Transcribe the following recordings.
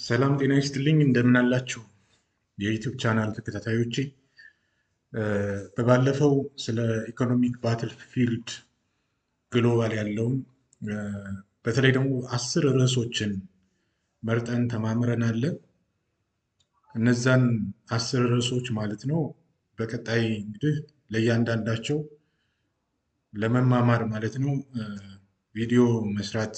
ሰላም ጤና ይስጥልኝ እንደምን አላችሁ የዩቲዩብ ቻናል ተከታታዮቼ። በባለፈው ስለ ኢኮኖሚክ ባትል ፊልድ ግሎባል ያለውን በተለይ ደግሞ 10 ርዕሶችን መርጠን ተማምረናል። እነዛን 10 ርዕሶች ማለት ነው በቀጣይ እንግዲህ ለእያንዳንዳቸው ለመማማር ማለት ነው ቪዲዮ መስራት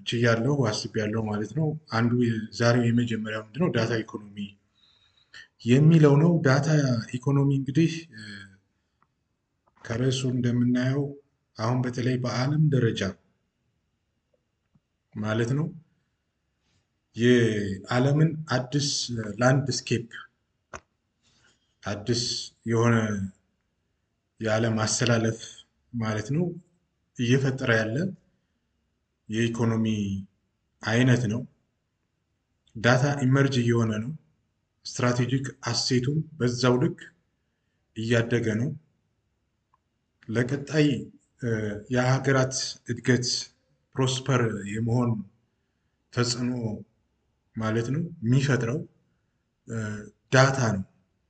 ችያለሁ አስቤያለሁ ማለት ነው። አንዱ ዛሬው የመጀመሪያው ምንድነው ዳታ ኢኮኖሚ የሚለው ነው። ዳታ ኢኮኖሚ እንግዲህ ከርዕሱ እንደምናየው አሁን በተለይ በዓለም ደረጃ ማለት ነው የዓለምን አዲስ ላንድስኬፕ አዲስ የሆነ የዓለም አሰላለፍ ማለት ነው እየፈጠረ ያለ የኢኮኖሚ አይነት ነው። ዳታ ኢመርጅ እየሆነ ነው። ስትራቴጂክ አሴቱም በዛው ልክ እያደገ ነው። ለቀጣይ የሀገራት እድገት ፕሮስፐር የመሆን ተጽዕኖ ማለት ነው የሚፈጥረው ዳታ ነው።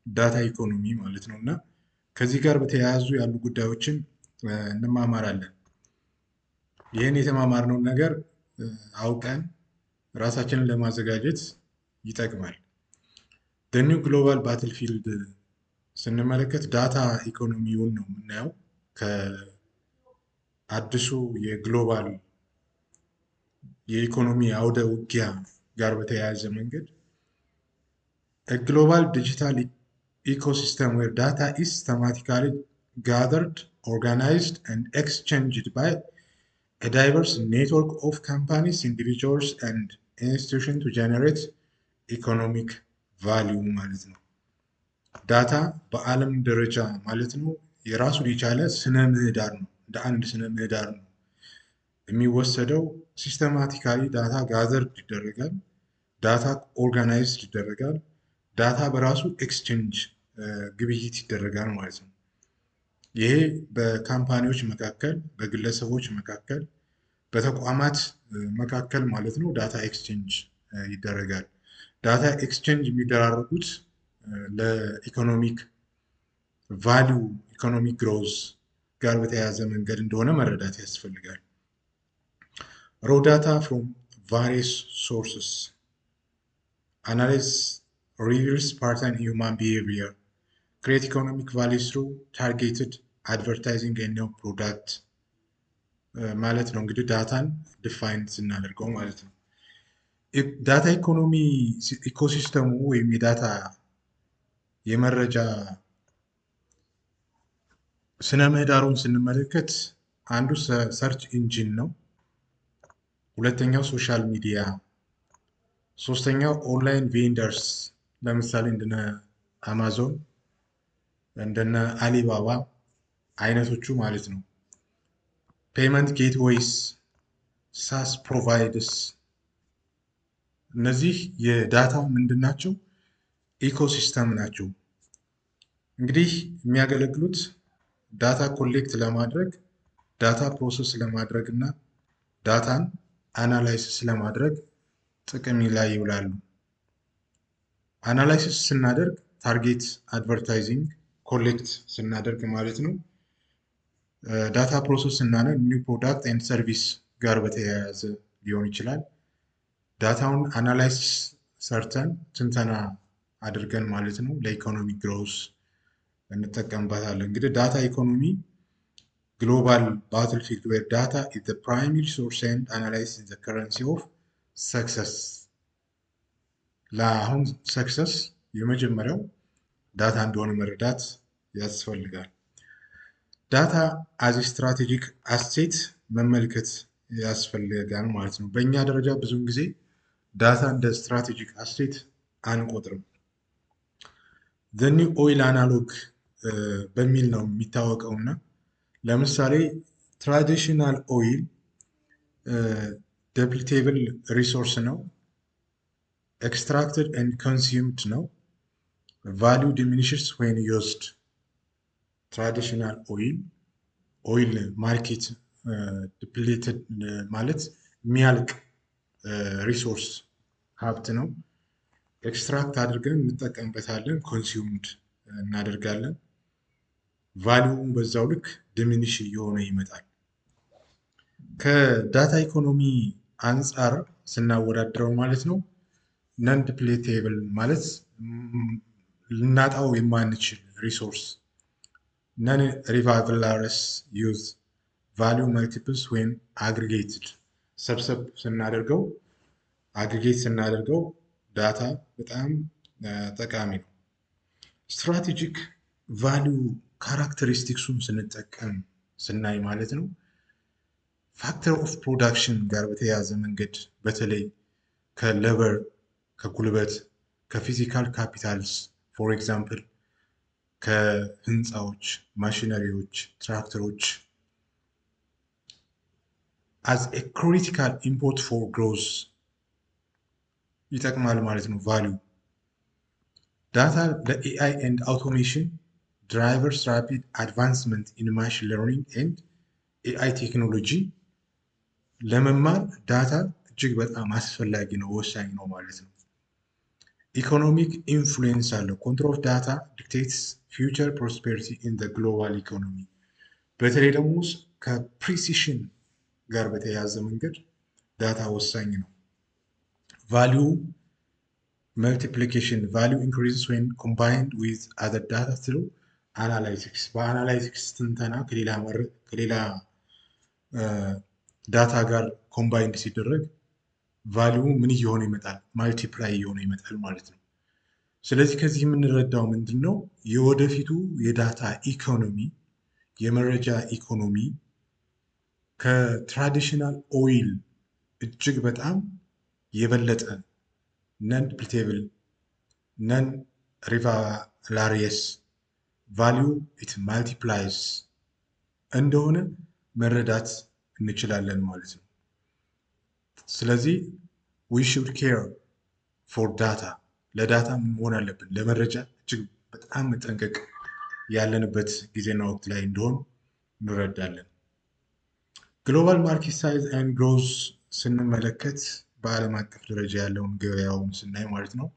ዳታ ኢኮኖሚ ማለት ነው። እና ከዚህ ጋር በተያያዙ ያሉ ጉዳዮችን እንማማራለን። ይህን የተማማርነውን ነገር አውቀን ራሳችንን ለማዘጋጀት ይጠቅማል። ኒው ግሎባል ባትል ፊልድ ስንመለከት ዳታ ኢኮኖሚውን ነው የምናየው ከአዲሱ የግሎባል የኢኮኖሚ አውደ ውጊያ ጋር በተያያዘ መንገድ ግሎባል ዲጂታል ኢኮሲስተም ዌር ዳታ ኢዝ ሲስተማቲካሊ gathered, organized and exchanged by a diverse network of companies, individuals and institutions to generate economic value ማለት ነው። ዳታ በዓለም ደረጃ ማለት ነው የራሱን የቻለ ስነ ምህዳር ነው። እንደ አንድ ስነ ምህዳር ነው የሚወሰደው። ሲስተማቲካሊ ዳታ ጋዘርድ ይደረጋል፣ ዳታ ኦርጋናይዝድ ይደረጋል፣ ዳታ በራሱ ኤክስቼንጅ ግብይት ይደረጋል ማለት ነው። ይሄ በካምፓኒዎች መካከል፣ በግለሰቦች መካከል፣ በተቋማት መካከል ማለት ነው ዳታ ኤክስቼንጅ ይደረጋል። ዳታ ኤክስቼንጅ የሚደራረጉት ለኢኮኖሚክ ቫሊዩ ኢኮኖሚክ ግሮዝ ጋር በተያያዘ መንገድ እንደሆነ መረዳት ያስፈልጋል። ሮ ዳታ ፍሮም ቫሪየስ ሶርስስ አናላይዝ ሪቪልስ ፓተርን ኢን ሂውማን ቢሄቪየር ክሬት ኢኮኖሚክ ቫሊዩ ትሩ ታርጌትድ አድቨርታይዚንግ ኤንድ ኒው ፕሮዳክት ማለት ነው። እንግዲህ ዳታን ዲፋይን ስናደርገው ማለት ነው። ዳታ ኢኮኖሚ ኢኮሲስተሙ ወይም የዳታ የመረጃ ስነ ምህዳሩን ስንመለከት አንዱ ሰርች ኢንጂን ነው። ሁለተኛው ሶሻል ሚዲያ፣ ሶስተኛው ኦንላይን ቬንደርስ ለምሳሌ እንደነ አማዞን እንደነ አሊባባ አይነቶቹ ማለት ነው። ፔመንት ጌትዌይስ፣ ሳስ ፕሮቫይደርስ እነዚህ የዳታ ምንድን ናቸው? ኢኮሲስተም ናቸው። እንግዲህ የሚያገለግሉት ዳታ ኮሌክት ለማድረግ፣ ዳታ ፕሮሰስ ለማድረግ እና ዳታን አናላይሲስ ለማድረግ ጥቅም ላይ ይውላሉ። አናላይሲስ ስናደርግ ታርጌት አድቨርታይዚንግ ኮሌክት ስናደርግ ማለት ነው። ዳታ ፕሮሰስ ስናደርግ ኒው ፕሮዳክት ኤንድ ሰርቪስ ጋር በተያያዘ ሊሆን ይችላል። ዳታውን አናላይሲስ ሰርተን ትንተና አድርገን ማለት ነው ለኢኮኖሚ ግሮዝ እንጠቀምበታለን። እንግዲህ ዳታ ኢኮኖሚ ግሎባል ባትል ፊልድ ዌር ዳታ ኢዝ ዘ ፕራይመሪ ሶርስ ኤንድ አናላይሲስ ኢዝ ዘ ከረንሲ ኦፍ ሰክሰስ። ለአሁን ሰክሰስ የመጀመሪያው ዳታ እንደሆነ መረዳት ያስፈልጋል። ዳታ አዝ ስትራቴጂክ አሴት መመልከት ያስፈልጋል ማለት ነው። በእኛ ደረጃ ብዙውን ጊዜ ዳታ እንደ ስትራቴጂክ አሴት አንቆጥርም። ዘ ኒው ኦይል አናሎግ በሚል ነው የሚታወቀው እና ለምሳሌ ትራዲሽናል ኦይል ደፕሊቴብል ሪሶርስ ነው፣ ኤክስትራክትድ ኤንድ ኮንሱምድ ነው፣ ቫሊዩ ዲሚኒሽስ ዌን ዩዝድ። ትራዲሽናል ኦይል ማርኬት ዲፕሊትድ ማለት የሚያልቅ ሪሶርስ ሀብት ነው። ኤክስትራክት አድርገን እንጠቀምበታለን፣ ኮንሱምድ እናደርጋለን። ቫሊዩም በዛው ልክ ዲሚኒሽ እየሆነ ይመጣል። ከዳታ ኢኮኖሚ አንጻር ስናወዳድረው ማለት ነው ነን ዲፕሌቴብል ማለት ልናጣው የማንችል ሪሶርስ፣ ነን ሪቫይቫለስ ዩዝ ቫሊዩ መልቲፕልስ ወይም አግሪጌትድ ሰብሰብ ስናደርገው አግሪጌት ስናደርገው ዳታ በጣም ጠቃሚ ነው። ስትራቴጂክ ቫሊዩ ካራክተሪስቲክሱን ስንጠቀም ስናይ ማለት ነው ፋክተር ኦፍ ፕሮዳክሽን ጋር በተያያዘ መንገድ በተለይ ከሌበር ከጉልበት ከፊዚካል ካፒታልስ ፎር ኤግዛምፕል ከህንፃዎች፣ ማሽነሪዎች፣ ትራክተሮች as a critical input for growth ይጠቅማል ማለት ነው። ቫሊዩ ዳታ ለኤአይ ኤንድ አውቶሜሽን ድራይቨርስ ራፒድ አድቫንስመንት ኢን ማሽን ለርኒንግ ኤንድ ኤአይ ቴክኖሎጂ ለመማር ዳታ እጅግ በጣም አስፈላጊ ነው፣ ወሳኝ ነው ማለት ነው። ኢኮኖሚክ ኢንፍሉዌንስ አለው። ኮንትሮል ዳታ ዲክቴትስ ፊውቸር ፕሮስፔሪቲ ኢን ዘ ግሎባል ኢኮኖሚ። በተለይ ደግሞ ከፕሪሲሽን ጋር በተያያዘ መንገድ ዳታ ወሳኝ ነው። ቫሊዩ መልቲፕሊኬሽን ቫሊዩ ኢንክሪዝስ ዌን ኮምባይንድ ዊዝ አዘር ዳታ ትሩ አናላይቲክስ። በአናላይቲክስ ትንተና ከሌላ ዳታ ጋር ኮምባይንድ ሲደረግ ቫሊዩ ምን እየሆነ ይመጣል? ማልቲፕላይ እየሆነ ይመጣል ማለት ነው። ስለዚህ ከዚህ የምንረዳው ምንድን ነው? የወደፊቱ የዳታ ኢኮኖሚ የመረጃ ኢኮኖሚ ከትራዲሽናል ኦይል እጅግ በጣም የበለጠ ነን ዲፕሊቴብል ነን ሪቫላሪየስ ቫሊዩ ኢት ማልቲፕላይስ እንደሆነ መረዳት እንችላለን ማለት ነው። ስለዚህ ዊ ሹድ ኬር ፎር ዳታ፣ ለዳታ ምን መሆን አለብን? ለመረጃ እጅግ በጣም መጠንቀቅ ያለንበት ጊዜና ወቅት ላይ እንደሆን እንረዳለን። ግሎባል ማርኬት ሳይዝ ኤንድ ግሮዝ ስንመለከት በዓለም አቀፍ ደረጃ ያለውን ገበያውን ስናይ ማለት ነው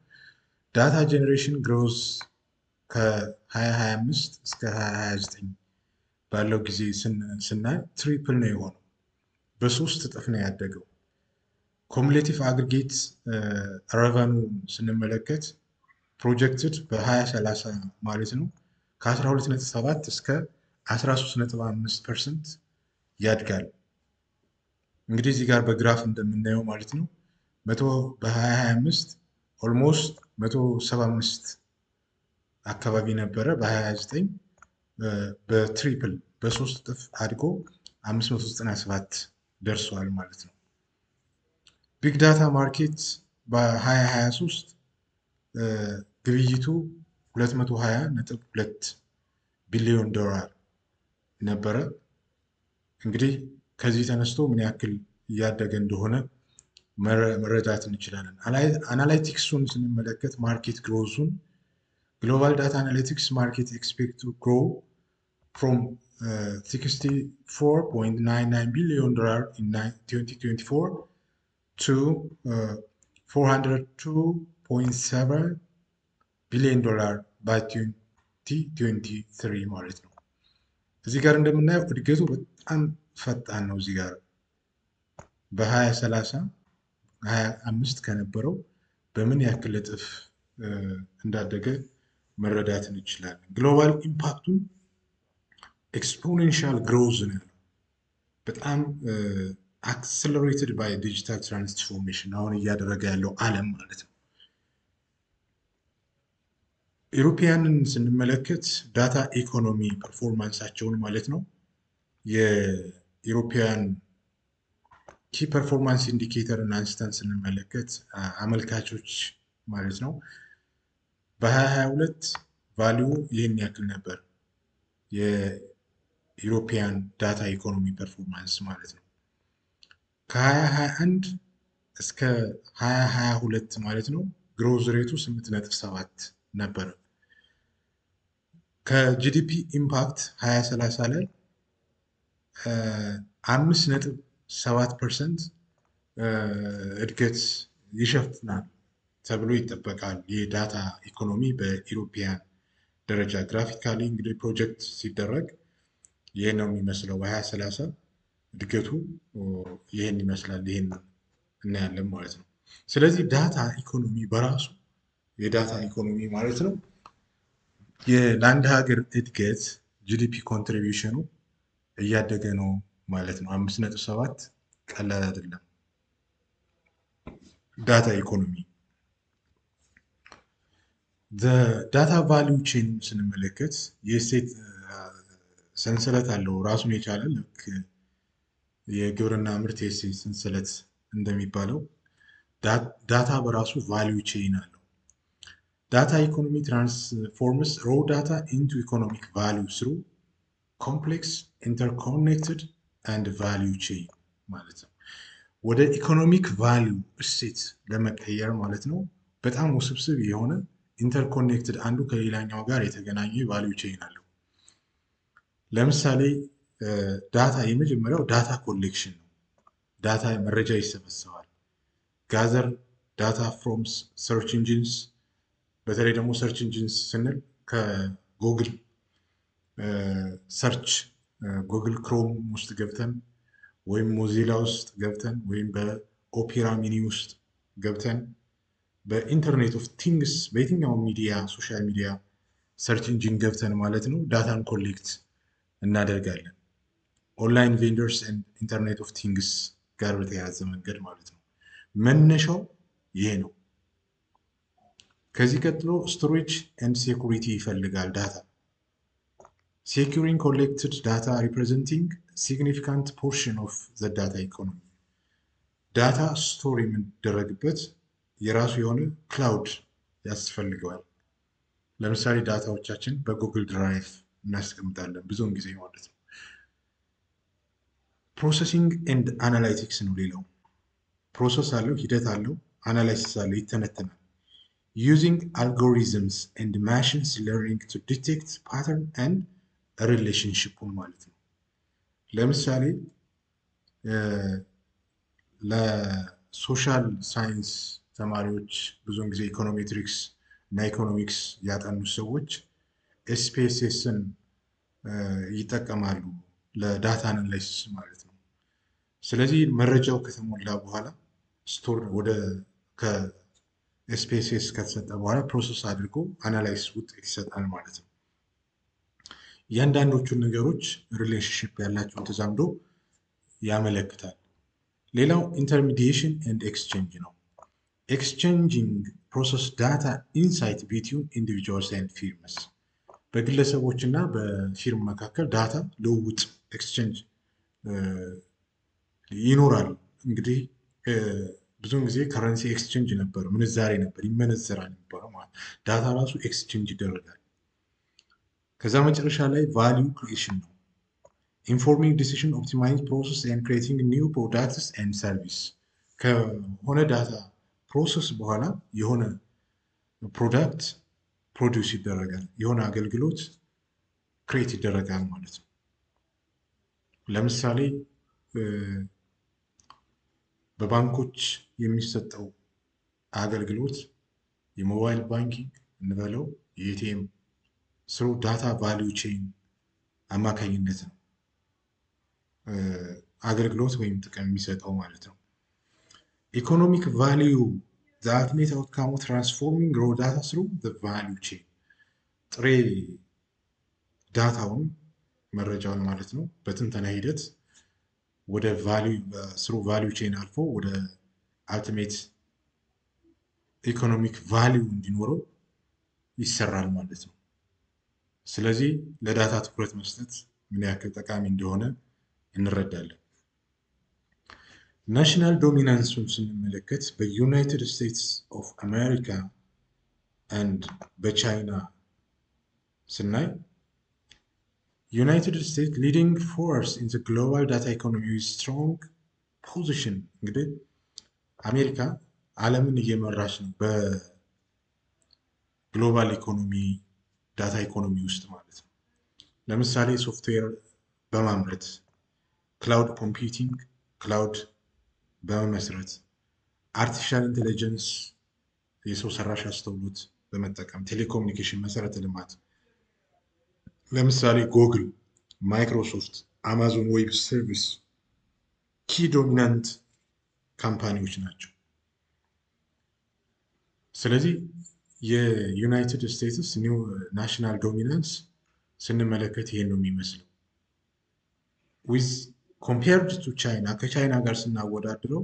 ዳታ ጄኔሬሽን ግሮዝ ከ2025 እስከ 2029 ባለው ጊዜ ስናይ ትሪፕል ነው የሆነው፣ በሶስት እጥፍ ነው ያደገው። ኮሙሌቲቭ አግሪጌት ረቨኑ ስንመለከት ፕሮጀክትድ በ2030 ማለት ነው ከ12.7 እስከ 13.5% ያድጋል። እንግዲህ እዚህ ጋር በግራፍ እንደምናየው ማለት ነው በ2025 ኦልሞስት 175 አካባቢ ነበረ። በ2029 በትሪፕል በሶስት እጥፍ አድጎ 597 ደርሷል ማለት ነው። ቢግ ዳታ ማርኬት በ2023 ግብይቱ 220.2 ቢሊዮን ዶላር ነበረ። እንግዲህ ከዚህ ተነስቶ ምን ያክል እያደገ እንደሆነ መረዳት እንችላለን። አናላይቲክሱን ስንመለከት ማርኬት ግሮዙን ግሎባል ዳታ አናሊቲክስ ማርኬት ኤክስፔክት ቱ ግሮ ፍሮም 64.99 ቢሊዮን ዶላር ኢን 2024 to 402.7 ቢሊዮን ዶላር by 2023 ማለት ነው። እዚህ ጋር እንደምናየው እድገቱ በጣም ፈጣን ነው። እዚህ ጋር በ2030 25 ከነበረው በምን ያክል እጥፍ እንዳደገ መረዳት እንችላለን። ግሎባል ኢምፓክቱን ኤክስፖኔንሻል ግሮዝ ነው ያለው። በጣም አክሰለሬትድ ባይ ዲጂታል ትራንስፎርሜሽን አሁን እያደረገ ያለው ዓለም ማለት ነው። ኢሮፒያንን ስንመለከት ዳታ ኢኮኖሚ ፐርፎርማንሳቸውን ማለት ነው የኢሮፒያን ኪ ፐርፎርማንስ ኢንዲኬተርን አንስተን ስንመለከት አመልካቾች ማለት ነው በ2022 ቫሊዩ ይህን ያክል ነበር የኢሮፒያን ዳታ ኢኮኖሚ ፐርፎርማንስ ማለት ነው። ከ2021 እስከ 2022 ማለት ነው ግሮዝ ሬቱ 8.7 ነበረ። ከጂዲፒ ኢምፓክት 2030 ላይ 5.7% እድገት ይሸፍናል ተብሎ ይጠበቃል። የዳታ ኢኮኖሚ በኢሮፒያን ደረጃ ግራፊካሊ እንግዲህ ፕሮጀክት ሲደረግ ይህን ነው የሚመስለው። በ2030 እድገቱ ይህን ይመስላል። ይህን እናያለን ማለት ነው። ስለዚህ ዳታ ኢኮኖሚ በራሱ የዳታ ኢኮኖሚ ማለት ነው ለአንድ ሀገር እድገት ጂዲፒ ኮንትሪቢዩሽኑ እያደገ ነው ማለት ነው። 5.7 ቀላል አይደለም። ዳታ ኢኮኖሚ ዳታ ቫሊዩ ቼን ስንመለከት የእሴት ሰንሰለት አለው ራሱን የቻለ ልክ የግብርና ምርት የእሴት ሰንሰለት እንደሚባለው ዳታ በራሱ ቫሊዩ ቼን አለው። ዳታ ኢኮኖሚ ትራንስፎርምስ ሮው ዳታ ኢንቱ ኢኮኖሚክ ቫሊዩ ስሩ ኮምፕሌክስ ኢንተርኮኔክትድ አንድ ቫሊዩ ቼን ማለት ነው። ወደ ኢኮኖሚክ ቫሊዩ እሴት ለመቀየር ማለት ነው በጣም ውስብስብ የሆነ ኢንተርኮኔክትድ አንዱ ከሌላኛው ጋር የተገናኘ ቫሊዩ ቼን አለው። ለምሳሌ ዳታ የመጀመሪያው ዳታ ኮሌክሽን ነው። ዳታ መረጃ ይሰበሰባል። ጋዘር ዳታ ፍሮም ሰርች ኢንጂንስ፣ በተለይ ደግሞ ሰርች ኢንጂንስ ስንል ከጉግል ሰርች ጉግል ክሮም ውስጥ ገብተን ወይም ሞዚላ ውስጥ ገብተን ወይም በኦፔራ ሚኒ ውስጥ ገብተን በኢንተርኔት ኦፍ ቲንግስ በየትኛው ሚዲያ ሶሻል ሚዲያ ሰርች ኢንጂን ገብተን ማለት ነው ዳታን ኮሌክት እናደርጋለን። ኦንላይን ቬንደርስ ኢንተርኔት ኦፍ ቲንግስ ጋር በተያያዘ መንገድ ማለት ነው። መነሻው ይሄ ነው። ከዚህ ቀጥሎ ስቶሬጅ ኤንድ ሴኩሪቲ ይፈልጋል ዳታ። ሴኩሪንግ ኮሌክትድ ዳታ ሪፕሬዘንቲንግ ሲግኒፊካንት ፖርሽን ኦፍ ዘ ዳታ ኢኮኖሚ። ዳታ ስቶር የሚደረግበት የራሱ የሆነ ክላውድ ያስፈልገዋል። ለምሳሌ ዳታዎቻችን በጉግል ድራይቭ እናስቀምጣለን ብዙውን ጊዜ ማለት ነው። ፕሮሰሲንግ ኤንድ አናላይቲክስ ነው ሌላው። ፕሮሰስ አለው፣ ሂደት አለው፣ አናላይሲስ አለው፣ ይተነተናል። ዩዚንግ አልጎሪዝምስ ኤንድ ማሽንስ ለርኒንግ ቱ ዲቴክት ፓተርን ኤንድ ሪሌሽንሽፑን ማለት ነው። ለምሳሌ ለሶሻል ሳይንስ ተማሪዎች ብዙውን ጊዜ ኢኮኖሜትሪክስ እና ኢኮኖሚክስ ያጠኑ ሰዎች ኤስፒኤስኤስን ይጠቀማሉ ለዳታ አናላይሲስ ማለት ነው። ስለዚህ መረጃው ከተሞላ በኋላ ስቶር ወደ ከኤስፒኤስኤስ ከተሰጠ በኋላ ፕሮሰስ አድርጎ አናላይሲስ ውጤት ይሰጣል ማለት ነው። እያንዳንዶቹን ነገሮች ሪሌሽንሽፕ ያላቸውን ተዛምዶ ያመለክታል። ሌላው ኢንተርሚዲዬሽን ኤንድ ኤክስቼንጅ ነው። ኤክስቼንጂንግ ፕሮሰስ ዳታ ኢንሳይት ቢትዊን ኢንዲቪጁዋልስ ኤንድ ፊርምስ። በግለሰቦች እና በፊርም መካከል ዳታ ልውውጥ ኤክስቼንጅ ይኖራል። እንግዲህ ብዙውን ጊዜ ከረንሲ ኤክስቼንጅ ነበር፣ ምንዛሬ ነበር፣ ይመነዘራል የሚባለው ማለት ዳታ ራሱ ኤክስቼንጅ ይደረጋል። ከዛ መጨረሻ ላይ ቫሊዩ ክሪኤሽን ነው። ኢንፎርሚንግ ዲሲሽን ኦፕቲማይዝ ፕሮሰስ ኤንድ ክሬቲንግ ኒው ፕሮዳክትስ ኤንድ ሰርቪስ። ከሆነ ዳታ ፕሮሰስ በኋላ የሆነ ፕሮዳክት ፕሮዲውስ ይደረጋል፣ የሆነ አገልግሎት ክሬት ይደረጋል ማለት ነው። ለምሳሌ በባንኮች የሚሰጠው አገልግሎት የሞባይል ባንኪንግ እንበለው የኤቲኤም ስሩ ዳታ ቫሊዩ ቼን አማካኝነት ነው አገልግሎት ወይም ጥቅም የሚሰጠው ማለት ነው። ኢኮኖሚክ ቫሊዩ ዘ አልቲሜት አውትካም ኦፍ ትራንስፎርሚንግ ሮ ዳታ ስሩ ዘ ቫሊዩ ቼን። ጥሬ ዳታውን መረጃውን ማለት ነው በትንተና ሂደት ወደ ቫሊዩ ስሩ ቫሊዩ ቼን አልፎ ወደ አልቲሜት ኢኮኖሚክ ቫሊዩ እንዲኖረው ይሰራል ማለት ነው። ስለዚህ ለዳታ ትኩረት መስጠት ምን ያክል ጠቃሚ እንደሆነ እንረዳለን። ናሽናል ዶሚናንሱን ስንመለከት በዩናይትድ ስቴትስ ኦፍ አሜሪካ አንድ በቻይና ስናይ ዩናይትድ ስቴትስ ሊዲንግ ፎርስ ኢን ዘ ግሎባል ዳታ ኢኮኖሚ ስትሮንግ ፖዚሽን። እንግዲህ አሜሪካ ዓለምን እየመራች ነው በግሎባል ኢኮኖሚ ዳታ ኢኮኖሚ ውስጥ ማለት ነው። ለምሳሌ ሶፍትዌር በማምረት ክላውድ ኮምፒውቲንግ፣ ክላውድ በመመስረት አርቲፊሻል ኢንቴሊጀንስ የሰው ሰራሽ አስተውሎት በመጠቀም ቴሌኮሙኒኬሽን መሰረተ ልማት ለምሳሌ ጉግል፣ ማይክሮሶፍት፣ አማዞን ዌብ ሰርቪስ ኪ ዶሚናንት ካምፓኒዎች ናቸው። ስለዚህ የዩናይትድ ስቴትስ ኒው ናሽናል ዶሚናንስ ስንመለከት ይሄን ነው የሚመስለው። ዊዝ ኮምፔርድ ቱ ቻይና ከቻይና ጋር ስናወዳድረው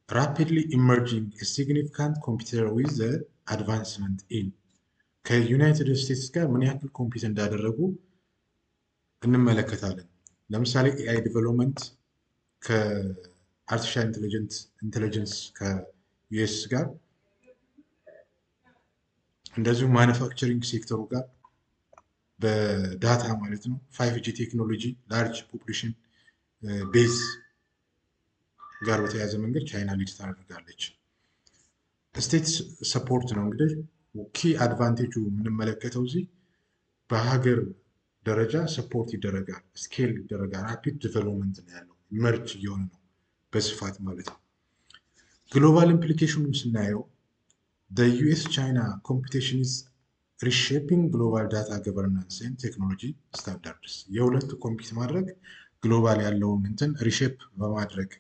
ራፒድሊ ኢመርጂንግ ሲግኒፊካንት ኮምፒውተር ዊዝ አድቫንስመንት ኢን ከዩናይትድ ስቴትስ ጋር ምን ያክል ኮምፒት እንዳደረጉ እንመለከታለን። ለምሳሌ ኤአይ ዲቨሎፕመንት ከአርቲፊሻል ኢንቴሊጀንስ ከዩኤስ ጋር እንደዚሁም ማኑፋክቸሪንግ ሴክተሩ ጋር በዳታ ማለት ነው 5G ቴክኖሎጂ ላርጅ ፖፑሌሽን ቤዝ ጋር በተያያዘ መንገድ ቻይና ሊድ ታደርጋለች። ስቴት ሰፖርት ነው እንግዲህ ኪ አድቫንቴጁ የምንመለከተው እዚህ በሀገር ደረጃ ሰፖርት ይደረጋል፣ ስኬል ይደረጋል። ራፒድ ዲቨሎፕመንት ነው ያለው፣ መርጅ እየሆነ ነው በስፋት ማለት ነው። ግሎባል ኢምፕሊኬሽኑን ስናየው the US-China competition is reshaping global data governance and technology standards የሁለቱ ኮምፒት ማድረግ ግሎባል ያለውን እንትን ሪሼፕ በማድረግ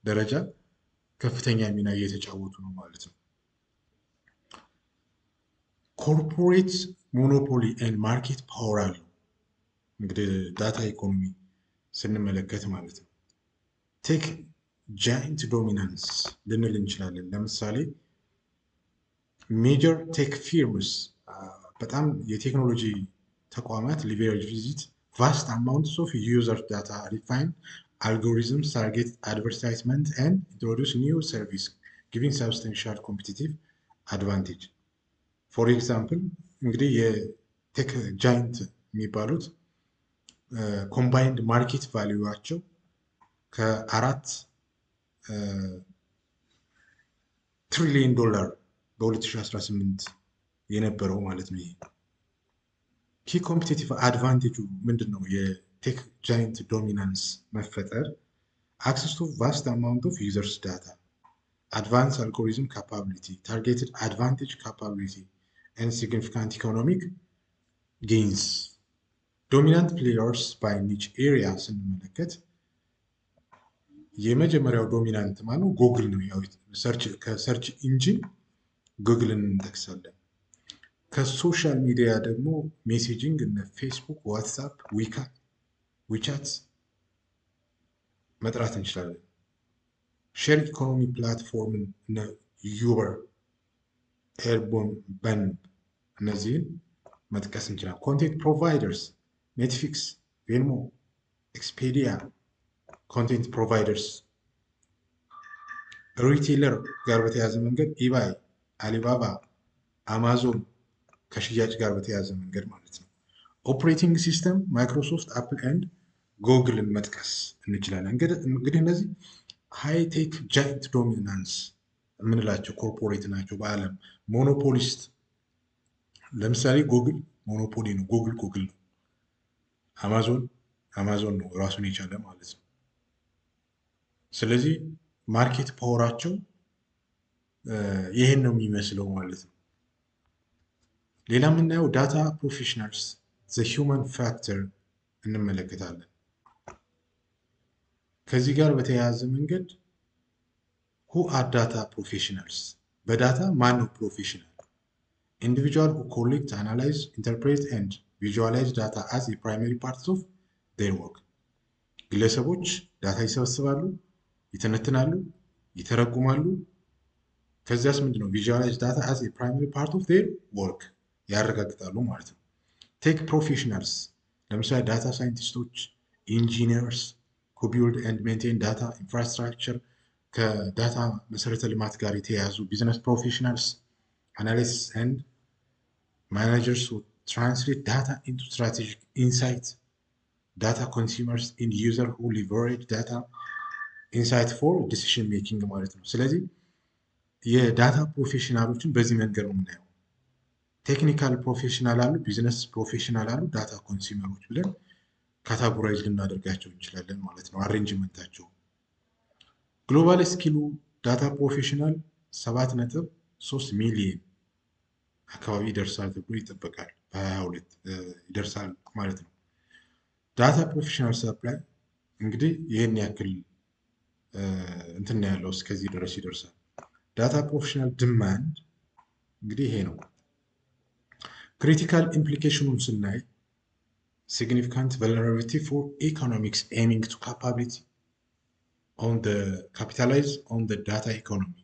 ደረጃ ከፍተኛ ሚና እየተጫወቱ ነው ማለት ነው። ኮርፖሬት ሞኖፖሊ ኤንድ ማርኬት ፓወር አለው እንግዲህ ዳታ ኢኮኖሚ ስንመለከት ማለት ነው። ቴክ ጃይንት ዶሚናንስ ልንል እንችላለን። ለምሳሌ ሜጀር ቴክ ፊርምስ በጣም የቴክኖሎጂ ተቋማት ሊቨሬጅ ቪዚት ቫስት አማውንትስ ኦፍ ዩዘር ዳታ ሪፋይን algorithms target advertisement and introduce new service giving substantial competitive advantage. For example እንግዲህ የቴክ ጃይንት የሚባሉት ኮምባይንድ ማርኬት ቫልዩዋቸው ከ4 ትሪሊየን ዶላር በ2018 የነበረው ማለት ነው። ይሄ ኪ ኮምፒቲቲቭ አድቫንቴጁ ምንድን ነው? የቴክ ጃይንት ዶሚናንስ መፈጠር አክሰስ ቱ ቫስት አማውንት ኦፍ ዩዘርስ ዳታ አድቫንስ አልጎሪዝም ካፓቢሊቲ ታርጌትድ አድቫንቴጅ ካፓቢሊቲ ኤንድ ሲግኒፊካንት ኢኮኖሚክ ጌንስ ዶሚናንት ፕሌየርስ ባይ ኒች ኤሪያ ስንመለከት የመጀመሪያው ዶሚናንት ማነው? ጉግል ነው። ያው ከሰርች ኢንጂን ጉግልን እንጠቅሳለን። ከሶሻል ሚዲያ ደግሞ ሜሴጂንግ እነ ፌስቡክ፣ ዋትሳፕ፣ ዊቻት መጥራት እንችላለን። ሼር ኢኮኖሚ ፕላትፎርምን እነ ዩበር፣ ኤርቦንበንብ እነዚህን መጥቀስ እንችላለን። ኮንቴንት ፕሮቫይደርስ ኔትፍሊክስ፣ ቬንሞ፣ ኤክስፔዲያ ኮንቴንት ፕሮቫይደርስ። ሪቴለር ጋር በተያያዘ መንገድ ኢባይ፣ አሊባባ፣ አማዞን ከሽያጭ ጋር በተያያዘ መንገድ ማለት ነው። ኦፕሬቲንግ ሲስተም ማይክሮሶፍት፣ አፕል ኤንድ ጉግልን መጥቀስ እንችላለን። እንግዲህ እነዚህ ሃይቴክ ጃይንት ዶሚናንስ የምንላቸው ኮርፖሬት ናቸው በዓለም ሞኖፖሊስት። ለምሳሌ ጉግል ሞኖፖሊ ነው፣ ጉግል ነው። አማዞን ነው ራሱን የቻለ ማለት ነው። ስለዚህ ማርኬት ፓወራቸው ይህን ነው የሚመስለው ማለት ነው። ሌላ የምናየው ዳታ ፕሮፌሽናልስ ዘ ሂውመን ፋክተር እንመለከታለን። ከዚህ ጋር በተያያዘ መንገድ ሁ አር ዳታ ፕሮፌሽናልስ በዳታ ማን ነው ፕሮፌሽናል? ኢንዲቪጁዋል ሁ ኮሌክት አናላይዝ ኢንተርፕሬት ኤንድ ቪዥዋላይዝ ዳታ አዝ ፕራይመሪ ፓርትስ ኦፍ ዜር ወርክ ግለሰቦች ዳታ ይሰበስባሉ፣ ይተነትናሉ፣ ይተረጉማሉ። ከዚያስ ምንድነው ቪዥዋላይዝ ዳታ አዝ ፕራይመሪ ፓርት ኦፍ ዜር ወርክ ያረጋግጣሉ ማለት ነው። ቴክ ፕሮፌሽናልስ ለምሳሌ ዳታ ሳይንቲስቶች፣ ኢንጂነርስ who build and maintain data infrastructure ከዳታ መሰረተ ልማት ጋር የተያያዙ ቢዝነስ ፕሮፌሽናልስ፣ አናሊስትስ and managers who translate data into strategic insight, data consumers and user who leverage data insight for decision making ማለት ነው። ስለዚህ የዳታ ፕሮፌሽናሎችን በዚህ መንገድ ነው የምናየው። ቴክኒካል ፕሮፌሽናል አሉ፣ ቢዝነስ ፕሮፌሽናል አሉ፣ ዳታ ኮንሱመሮች ብለን ካታጎራይዝ ልናደርጋቸው እንችላለን ማለት ነው። አሬንጅመንታቸው ግሎባል ስኪሉ ዳታ ፕሮፌሽናል 7.3 ሚሊዮን አካባቢ ይደርሳል ተብሎ ይጠበቃል። በ22 ይደርሳል ማለት ነው። ዳታ ፕሮፌሽናል ሰፕላይ እንግዲህ ይህን ያክል እንትን ያለው እስከዚህ ድረስ ይደርሳል። ዳታ ፕሮፌሽናል ዲማንድ እንግዲህ ይሄ ነው። ክሪቲካል ኢምፕሊኬሽኑን ስናይ significant vulnerability for economics aiming to capitalize on the data economy,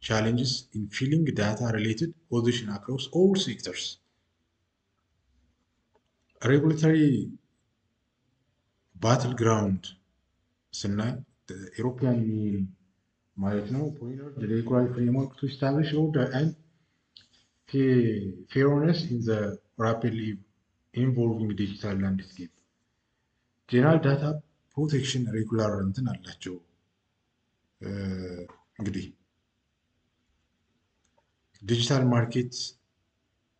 challenges in filling data related position across all sectors, regulatory battleground ስናይ European Union ማለት ነው the regulatory framework to establish order and fairness in the rapidly evolving digital landscape. ጀነራል ዳታ ፕሮቴክሽን ሬጉላር እንትን አላቸው። እንግዲህ ዲጂታል ማርኬት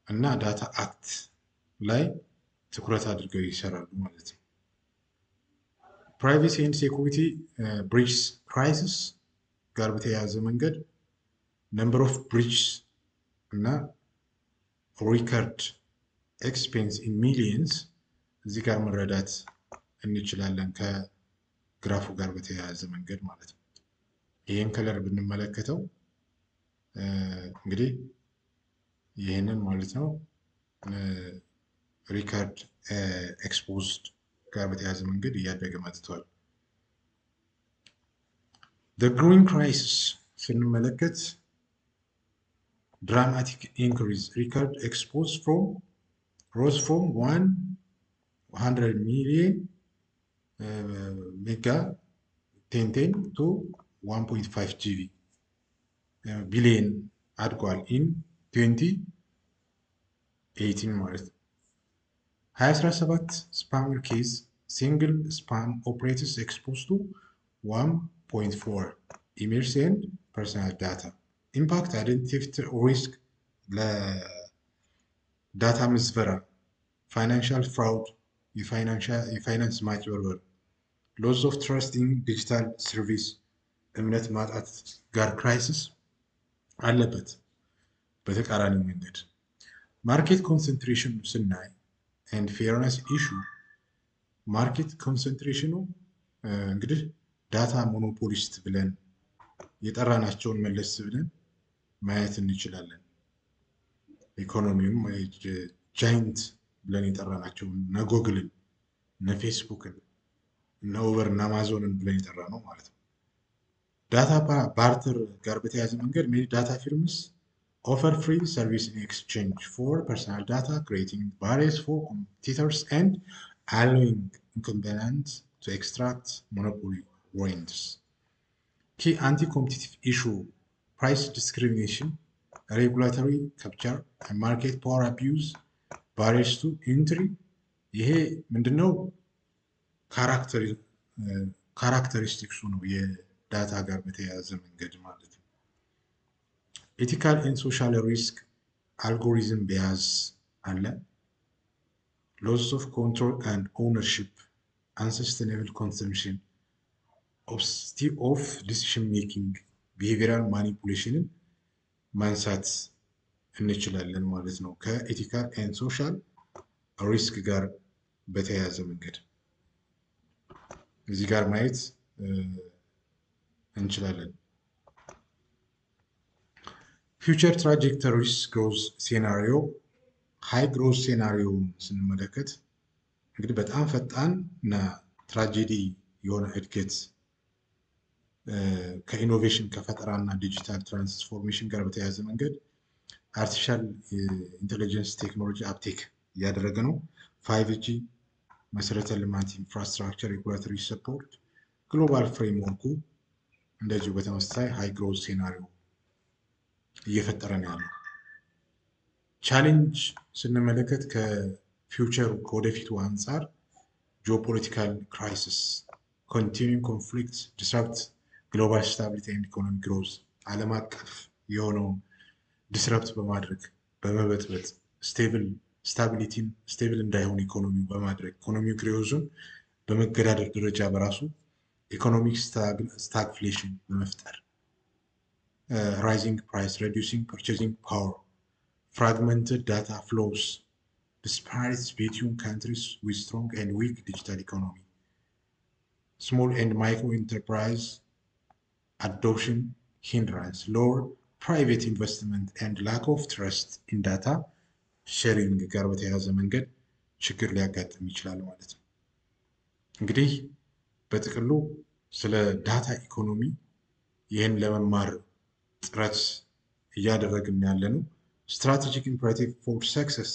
እና ዳታ አክት ላይ ትኩረት አድርገው ይሰራሉ ማለት ነው። ፕራይቬሲ ኤንድ ሴኩሪቲ ብሪችስ ክራይሲስ ጋር በተያያዘ መንገድ ነምበር ኦፍ ብሪችስ እና ሪከርድ ኤክስፔንስ ኢን ሚሊየንስ እዚህ ጋር መረዳት እንችላለን ከግራፉ ጋር በተያያዘ መንገድ ማለት ነው። ይህን ከለር ብንመለከተው እንግዲህ ይህንን ማለት ነው ሪከርድ ኤክስፖዝድ ጋር በተያያዘ መንገድ እያደገ መጥቷል። the growing crisis ስንመለከት dramatic increase record exposed rose from 100 million mega 1010 to 1.5 GB billion አድጓል in 2018 ማለት ነው። 2017 spammer case single spam operators exposed to 1.4 emails and personal data impact identity risk ለዳታ ምዝበራ financial fraud የፋይናንስ ማጭበርበር loss of trust in digital service እምነት ማጣት ጋር ክራይሲስ አለበት። በተቃራኒ መንገድ ማርኬት ኮንሰንትሬሽን ስናይ and fairness issue ማርኬት ኮንሰንትሬሽኑ እንግዲህ ዳታ ሞኖፖሊስት ብለን የጠራናቸውን መለስ ብለን ማየት እንችላለን። ኢኮኖሚውም ጃይንት ብለን የጠራናቸውን እነ ጎግልን እነ ፌስቡክን እነ ኡበር እና አማዞንን ብለን የጠራ ነው ማለት ነው። ዳታ ባርተር ጋር በተያያዘ መንገድ many data firms offer free service in exchange for personal data, creating barriers for competitors and allowing incumbents to extract monopoly gains. Key anti-competitive issue price discrimination, regulatory capture, and market power abuse, barriers to entry. ይሄ ምንድነው? ካራክተሪስቲክሱ ነው የዳታ ጋር በተያያዘ መንገድ ማለት ነው። ኤቲካል ኤንድ ሶሻል ሪስክ አልጎሪዝም ቢያዝ አለ። ሎስ ኦፍ ኮንትሮል ኤንድ ኦውነርሺፕ አንሰስቴኔብል ኮንሰምፕሽን ኦፍ ዲሲሽን ሜኪንግ ቢሄቪራል ማኒፑሌሽንን ማንሳት እንችላለን ማለት ነው። ከኤቲካል ኤንድ ሶሻል ሪስክ ጋር በተያያዘ መንገድ እዚህ ጋር ማየት እንችላለን። ፊውቸር ትራጀክተሪስ ግሮዝ ሴናሪዮ ሃይ ግሮዝ ሴናሪዮን ስንመለከት እንግዲህ በጣም ፈጣን እና ትራጀዲ የሆነ እድገት ከኢኖቬሽን ከፈጠራና ዲጂታል ትራንስፎርሜሽን ጋር በተያያዘ መንገድ አርቲፊሻል ኢንቴሊጀንስ ቴክኖሎጂ አፕቴክ እያደረገ ነው። 5G መሰረተ ልማት ኢንፍራስትራክቸር ሬጉላቶሪ ሰፖርት ግሎባል ፍሬምወርኩ እንደዚሁ በተመሳሳይ ሃይ ግሮዝ ሴናሪዮ እየፈጠረ ነው ያለው። ቻሌንጅ ስንመለከት ከፊውቸሩ ከወደፊቱ አንጻር ጂኦፖለቲካል ክራይሲስ ኮንቲኒዩንግ ኮንፍሊክት ዲስራፕት ግሎባል ስታቢሊቲ ኤንድ ኢኮኖሚ ግሮዝ ዓለም አቀፍ የሆነው ዲስራፕት በማድረግ በመበጥበጥ ስቴብል እንዳይሆን ኢኮኖሚው በማድረግ ኢኮኖሚው ግሮዙን በመገዳደር ደረጃ በራሱ ኢኮኖሚክ ስታግፍሌሽን በመፍጠር rising price, reducing purchasing power, fragmented data flows, disparities between countries with strong and weak digital economy, small and micro enterprise adoption hindrance, lower private investment, and lack of trust in data sharing ጋር በተያያዘ መንገድ ችግር ሊያጋጥም ይችላል ማለት ነው። እንግዲህ በጥቅሉ ስለ ዳታ ኢኮኖሚ ይህን ለመማር ጥረት እያደረግን ያለነው ስትራቴጂክ ኢምፐራቲቭ ፎር ሰክሰስ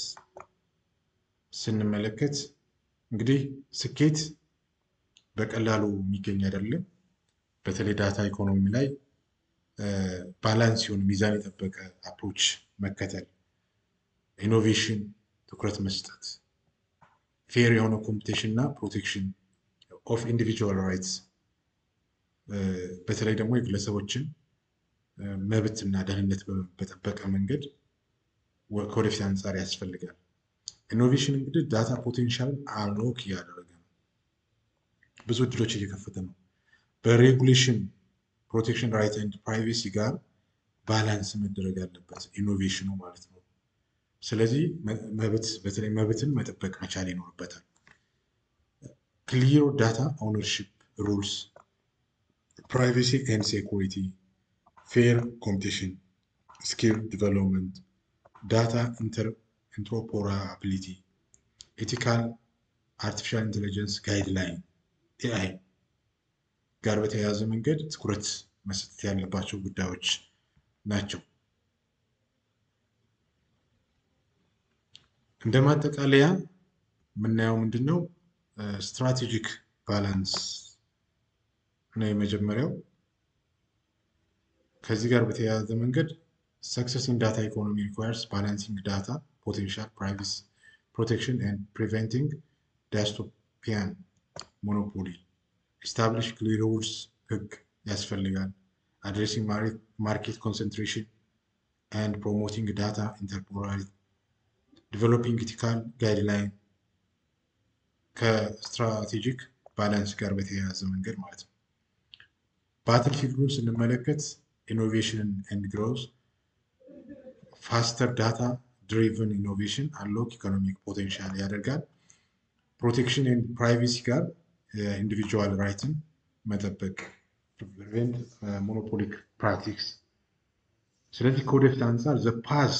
ስንመለከት እንግዲህ ስኬት በቀላሉ የሚገኝ አይደለም። በተለይ ዳታ ኢኮኖሚ ላይ ባላንስ የሆነ ሚዛን የጠበቀ አፕሮች መከተል፣ ኢኖቬሽን ትኩረት መስጠት፣ ፌር የሆነ ኮምፒቲሽን እና ፕሮቴክሽን ኦፍ ኢንዲቪጁዋል ራይትስ በተለይ ደግሞ የግለሰቦችን መብትና ደህንነት በጠበቀ መንገድ ከወደፊት አንጻር ያስፈልጋል። ኢኖቬሽን እንግዲህ ዳታ ፖቴንሻልን አንሎክ እያደረገ ነው፣ ብዙ እድሎች እየከፈተ ነው። በሬጉሌሽን ፕሮቴክሽን ራይት ኤንድ ፕራይቬሲ ጋር ባላንስ መደረግ ያለበት ኢኖቬሽኑ ማለት ነው። ስለዚህ በተለይ መብትን መጠበቅ መቻል ይኖርበታል። ክሊር ዳታ ኦውነርሺፕ ሩልስ፣ ፕራይቬሲ ኤንድ ሴኩሪቲ፣ ፌር ኮምፒቲሽን፣ ስኪል ዲቨሎፕመንት፣ ዳታ ኢንተርኦፐራቢሊቲ፣ ኤቲካል አርቲፊሻል ኢንቴሊጀንስ ጋይድላይን ኤአይ ጋር በተያያዘ መንገድ ትኩረት መስጠት ያለባቸው ጉዳዮች ናቸው። እንደ ማጠቃለያ የምናየው ምንድነው? ስትራቴጂክ ባላንስ ነው የመጀመሪያው። ከዚህ ጋር በተያያዘ መንገድ success in data economy requires balancing data potential, privacy protection, and preventing dystopian monopoly. Establish clear rules, ህግ ያስፈልጋል። addressing market concentration and promoting data interoperability, developing ethical guideline ከስትራቴጂክ ባላንስ ጋር በተያያዘ መንገድ ማለት ነው። ባትልፊልዱን ስንመለከት ኢኖቬሽን ኤንድ ግሮዝ፣ ፋስተር ዳታ ድሪቨን ኢኖቬሽን አንሎክ ኢኮኖሚክ ፖቴንሻል ያደርጋል። ፕሮቴክሽን ኤንድ ፕራይቬሲ ጋር ኢንዲቪጁዋል ራይትን መጠበቅ፣ ፕሪቨንት ሞኖፖሊክ ፕራክቲክስ። ስለዚህ ከወደፊት አንጻር ዘ ፓዝ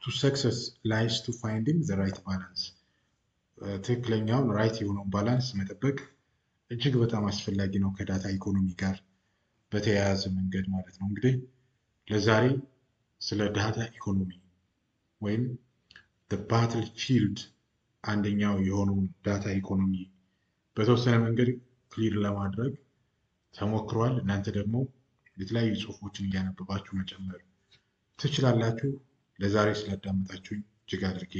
ቱ ሰክሰስ ላይስ ቱ ፋይንዲንግ ዘ ራይት ባላንስ፣ ትክክለኛውን ራይት የሆነውን ባላንስ መጠበቅ እጅግ በጣም አስፈላጊ ነው ከዳታ ኢኮኖሚ ጋር በተያያዘ መንገድ ማለት ነው። እንግዲህ ለዛሬ ስለ ዳታ ኢኮኖሚ ወይም ባትል ፊልድ አንደኛው የሆነውን ዳታ ኢኮኖሚ በተወሰነ መንገድ ክሊር ለማድረግ ተሞክሯል። እናንተ ደግሞ የተለያዩ ጽሁፎችን እያነበባችሁ መጨመር ትችላላችሁ። ለዛሬ ስላዳመጣችሁኝ እጅግ አድርጌ